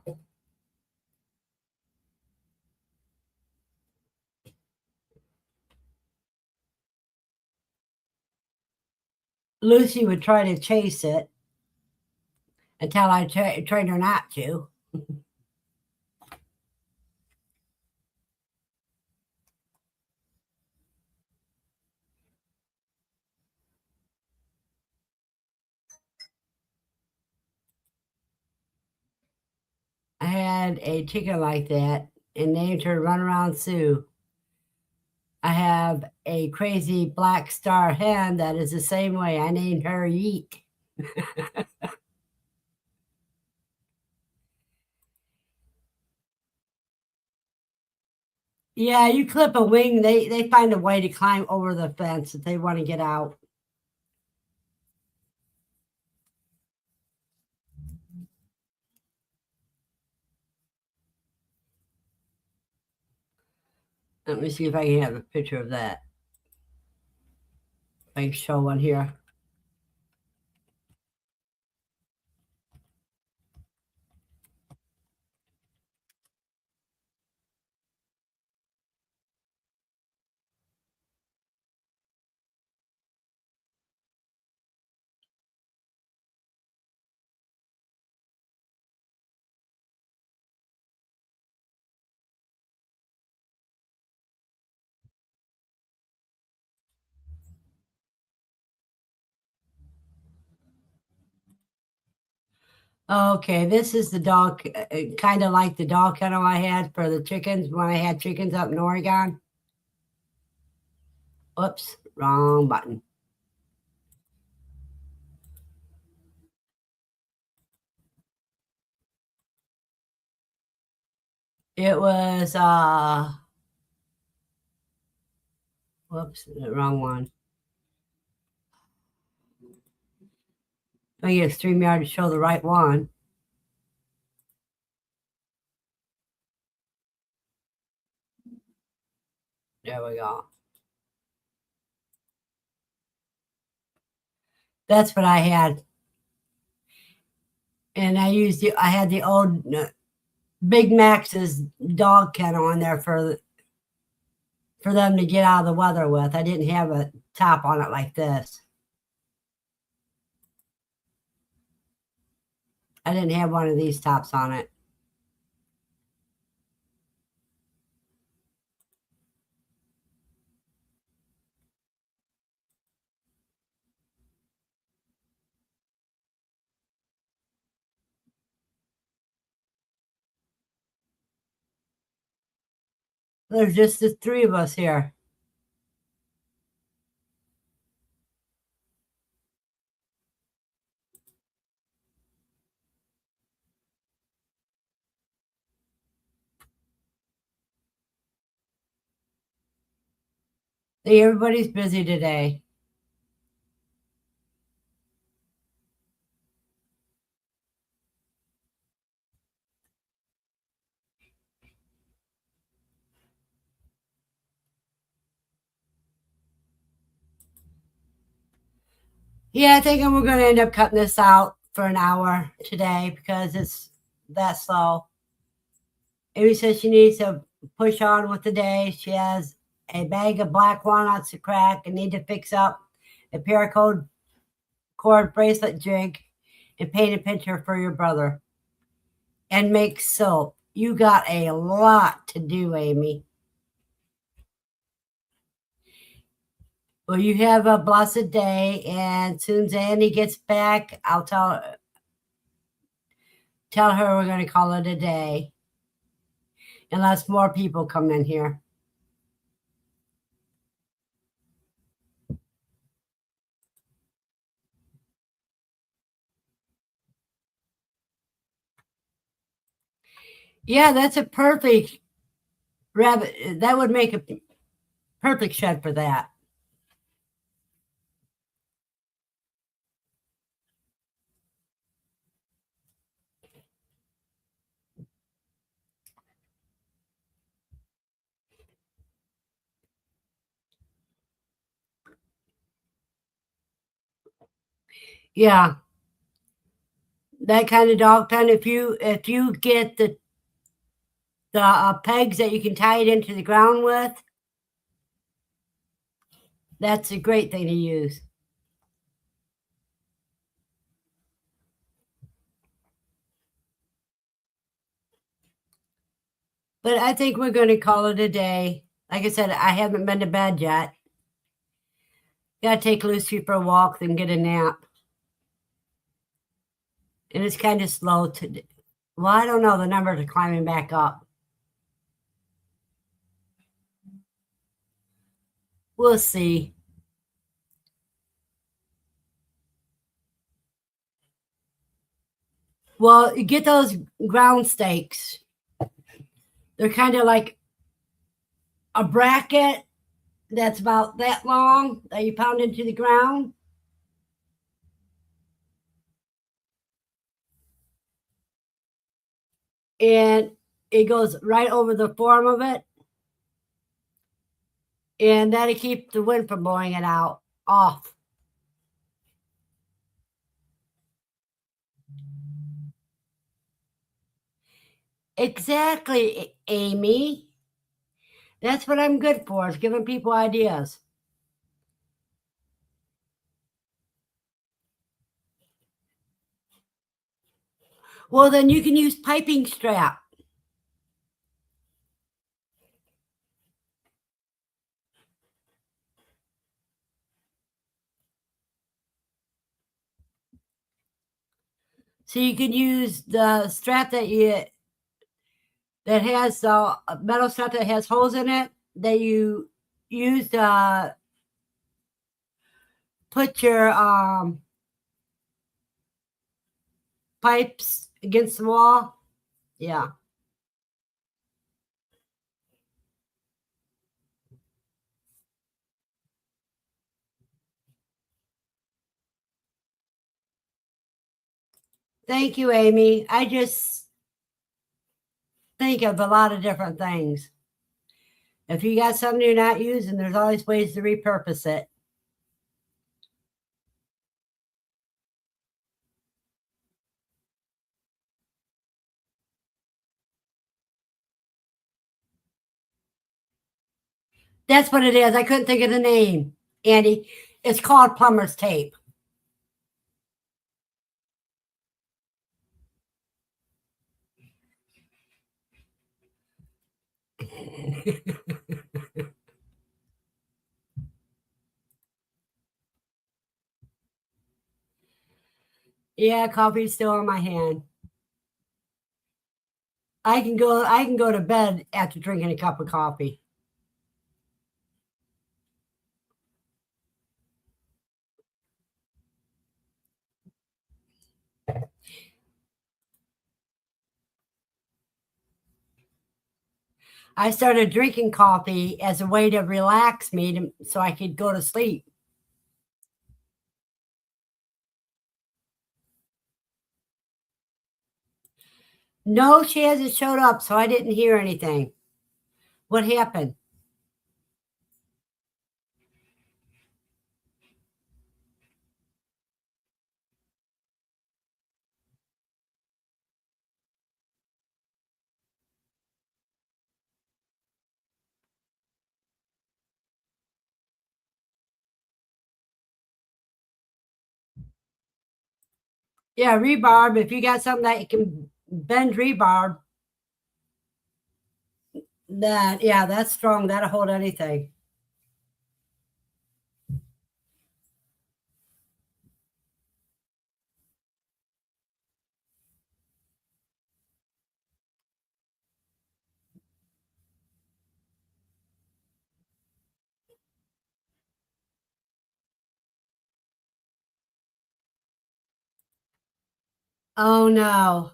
Lucy would try to chase it until I trained her not to. I had a chicken like that and named her Run Around Sue. I have a crazy black star hen that is the same way. I named her Yeet. Yeah, you clip a wing, they find a way to climb over the fence if they want to get out. Let me see if I can have a picture of that. I can show one here. Okay, this is the dog, kind of like the dog kennel I had for the chickens when I had chickens up in Oregon. Oops, wrong button. It was, whoops, the wrong one. I use StreamYard to show the right one. There we go. That's what I had. And I had the old Big Max's dog kennel on there for them to get out of the weather with. I didn't have a top on it like this. I didn't have one of these tops on it. There's just the three of us here. Hey, everybody's busy today. Yeah, I think we're going to end up cutting this out for an hour today because it's that slow. Amy says she needs to push on with the day. She has a bag of black walnuts to crack and need to fix up a paracord cord bracelet jig and paint a picture for your brother and make soap. You got a lot to do, Amy. Well, you have a blessed day, and soon as Annie gets back, I'll tell her we're going to call it a day, unless more people come in here. Yeah, that's a perfect rabbit. That would make a perfect shed for that. Yeah, that kind of dog pen. If you get the pegs that you can tie it into the ground with, that's a great thing to use. But I think we're going to call it a day. Like I said, I haven't been to bed yet. Got to take Lucy for a walk, then get a nap. And it's kind of slow to. Well, I don't know. The numbers are climbing back up. We'll see. Well, you get those ground stakes. They're kind of like a bracket that's about that long that you pound into the ground. And it goes right over the form of it. And that'll keep the wind from blowing it out off. Exactly, Amy. That's what I'm good for, is giving people ideas. Well, then you can use piping strap. So you can use the strap that has the metal strap that has holes in it that you use to put your pipes against the wall. Yeah. Thank you, Amy. I just think of a lot of different things. If you got something you're not using, there's always ways to repurpose it. That's what it is. I couldn't think of the name, Andy. It's called plumber's tape. Yeah, coffee's still in my hand. I can go to bed after drinking a cup of coffee. I started drinking coffee as a way to relax me so I could go to sleep. No, she hasn't showed up, so I didn't hear anything. What happened? Yeah, rebarb. If you got something that can bend rebarb, that's strong. That'll hold anything. Oh no.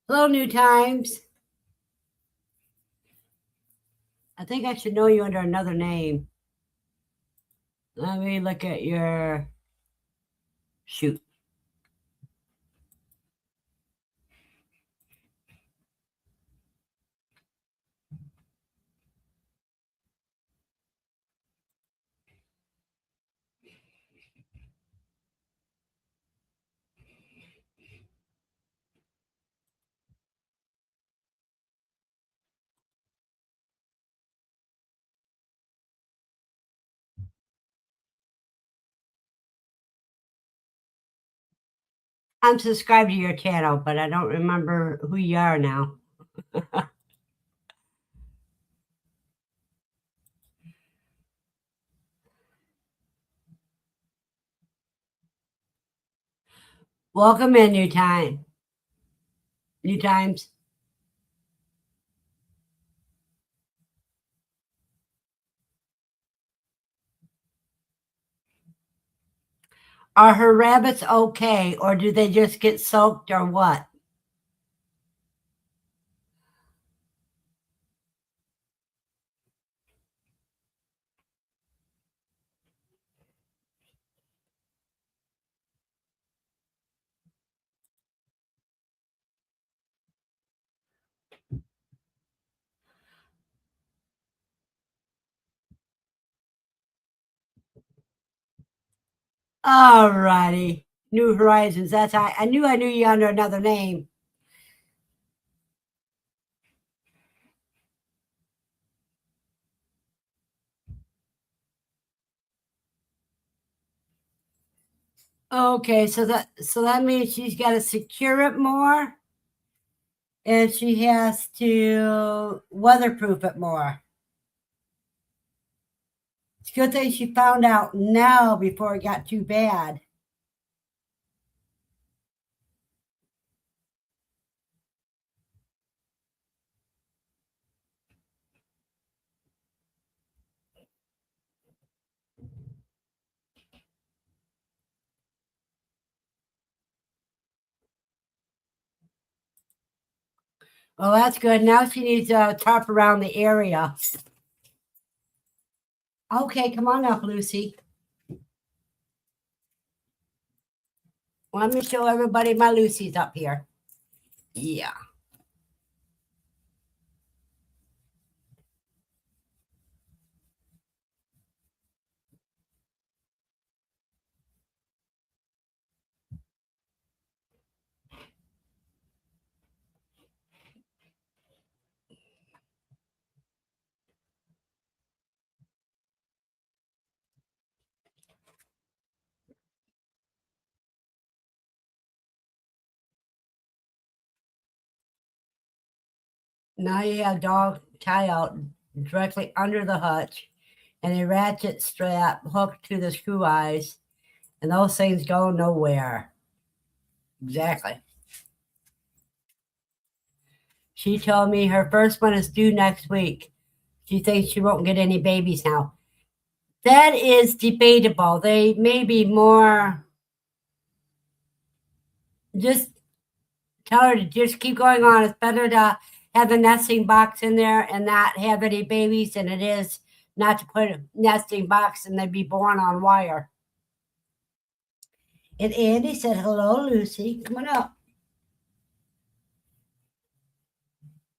Hello, New Times. I think I should know you under another name. Let me look at your shoot. I'm subscribed to your channel, but I don't remember who you are now. Welcome in, New Time. New Times. Are her rabbits okay, or do they just get soaked, or what? All righty. New Horizons. That's I knew you under another name. Okay, so that means she's got to secure it more, and she has to weatherproof it more. It's a good thing she found out now before it got too bad. Well, that's good. Now she needs a tarp around the area. Okay, come on up, Lucy. Let me show everybody my Lucy's up here. Yeah. Now you have dog tie out directly under the hutch and a ratchet strap hooked to the screw eyes, and those things go nowhere. Exactly. She told me her first one is due next week. She thinks she won't get any babies now. That is debatable. They may be more. Just tell her to just keep going on. It's better to have a nesting box in there and not have any babies than it is not to put a nesting box and they'd be born on wire. And Andy said, hello, Lucy. Come on up.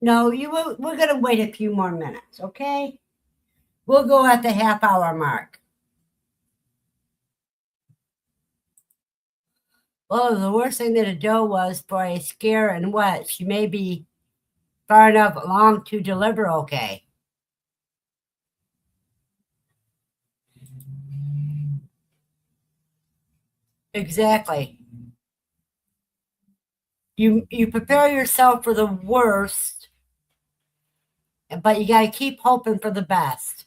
No, we're going to wait a few more minutes, okay? We'll go at the half-hour mark. Well, the worst thing that a doe was for a scare and what? She may be far enough along to deliver okay. Exactly. You prepare yourself for the worst, but you got to keep hoping for the best.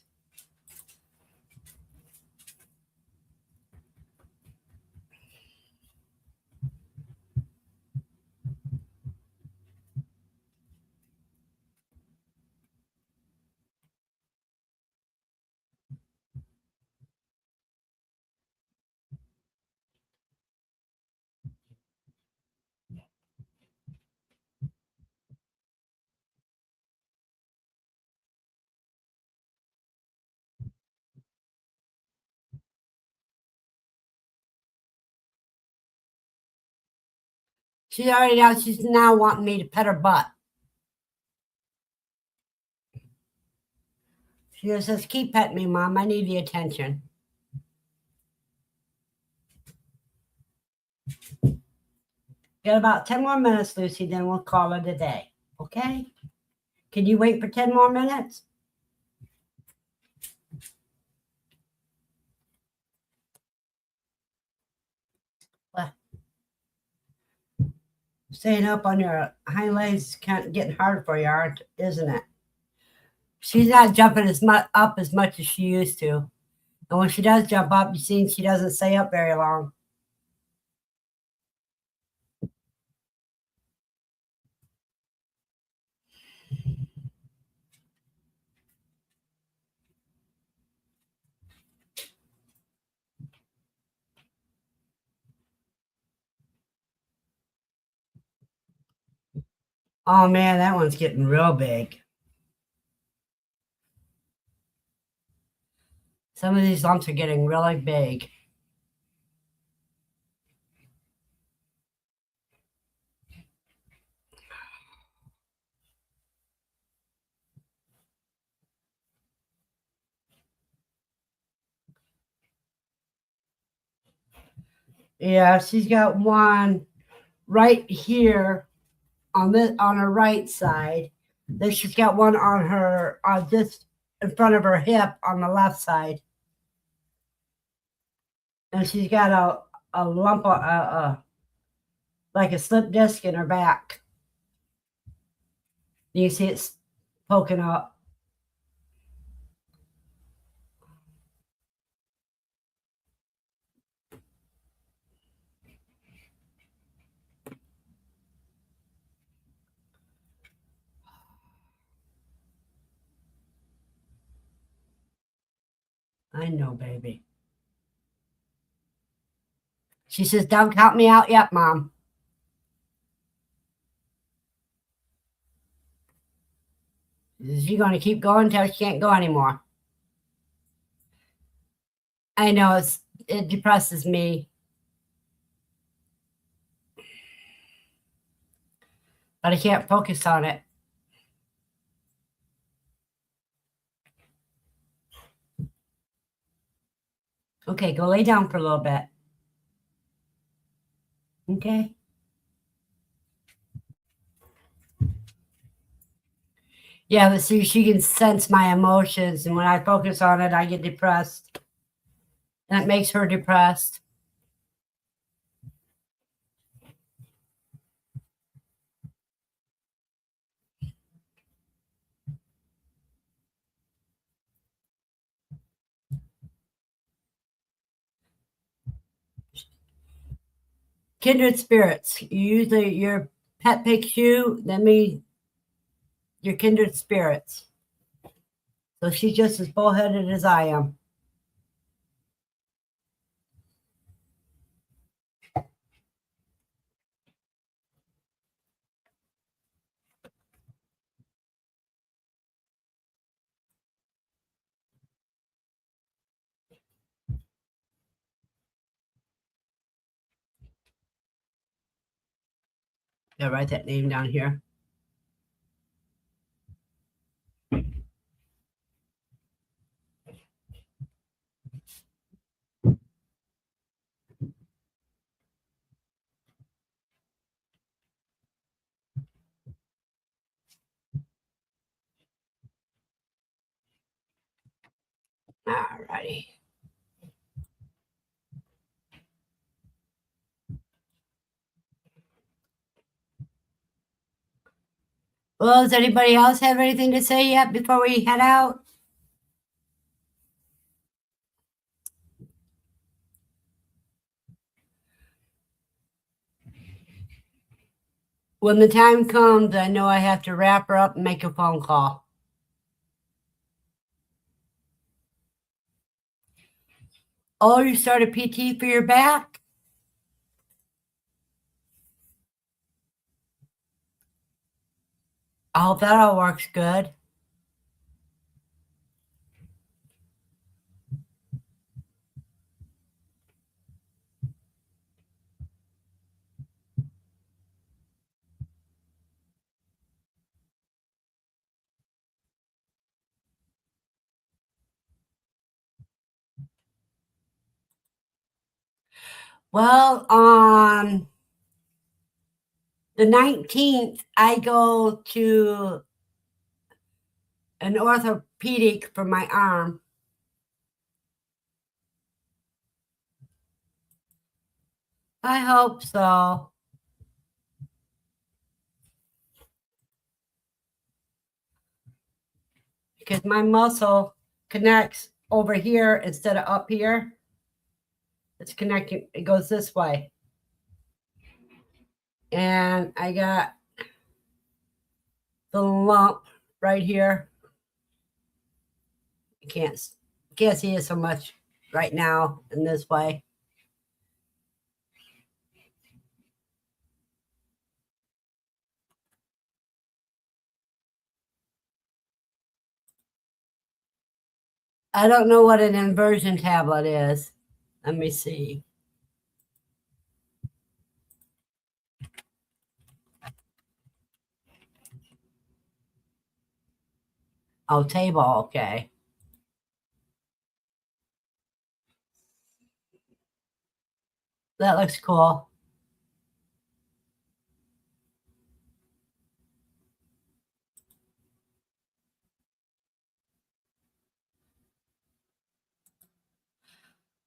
She's now wanting me to pet her butt. She just says, keep petting me, Mom. I need the attention. Got about 10 more minutes, Lucy, then we'll call it a day. Okay? Can you wait for 10 more minutes? What? Staying up on your hind legs is kind of getting hard for you, isn't it? She's not jumping up as much as she used to. And when she does jump up, you see she doesn't stay up very long. Oh man, that one's getting real big. Some of these lumps are getting really big. Yeah, she's got one right here on her right side. Then she's got one on her just in front of her hip on the left side. And she's got a lump like a slip disc in her back. You see it's poking up. I know, baby. She says, don't count me out yet, Mom. She's going to keep going until she can't go anymore. I know it depresses me. But I can't focus on it. Okay, go lay down for a little bit. Okay. Yeah, but see, she can sense my emotions, and when I focus on it, I get depressed. And it makes her depressed. Kindred spirits. You use your pet picks you, that means your kindred spirits. So she's just as bullheaded as I am. Gotta write that name down here. All righty. Well, does anybody else have anything to say yet before we head out? When the time comes, I know I have to wrap her up and make a phone call. Oh, you started PT for your back? I hope that all works good. Well, on the 19th, I go to an orthopedic for my arm. I hope so. Because my muscle connects over here instead of up here. It's connecting, it goes this way. And I got the lump right here. You can't see it so much right now in this way. I don't know what an inversion tablet is. Let me see. Oh, table, okay. That looks cool.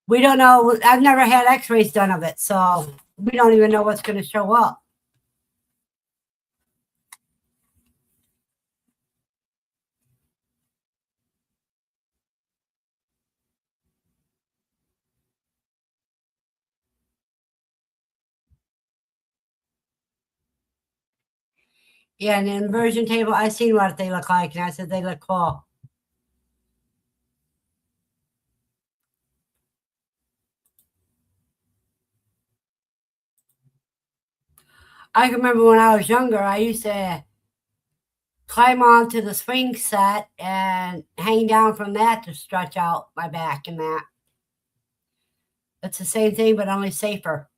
We don't know. I've never had x-rays done of it, so we don't even know what's going to show up. Yeah, an inversion table, I've seen what they look like, and I said they look cool. I can remember when I was younger, I used to climb onto the swing set and hang down from that to stretch out my back and that. It's the same thing, but only safer.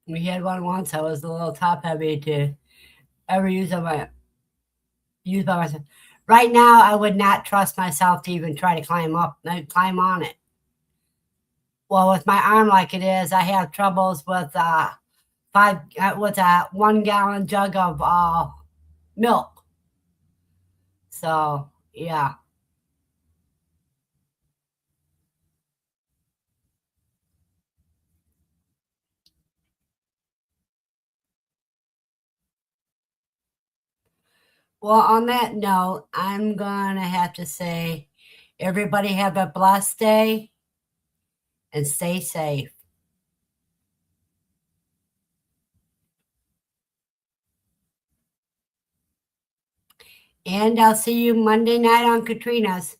We had one once. I was a little top heavy to ever use by myself. Right now, I would not trust myself to even try to climb on it. Well, with my arm like it is, I have troubles with a 1 gallon jug of milk. So yeah. Well, on that note, I'm gonna have to say, everybody have a blessed day and stay safe. And I'll see you Monday night on Katrina's.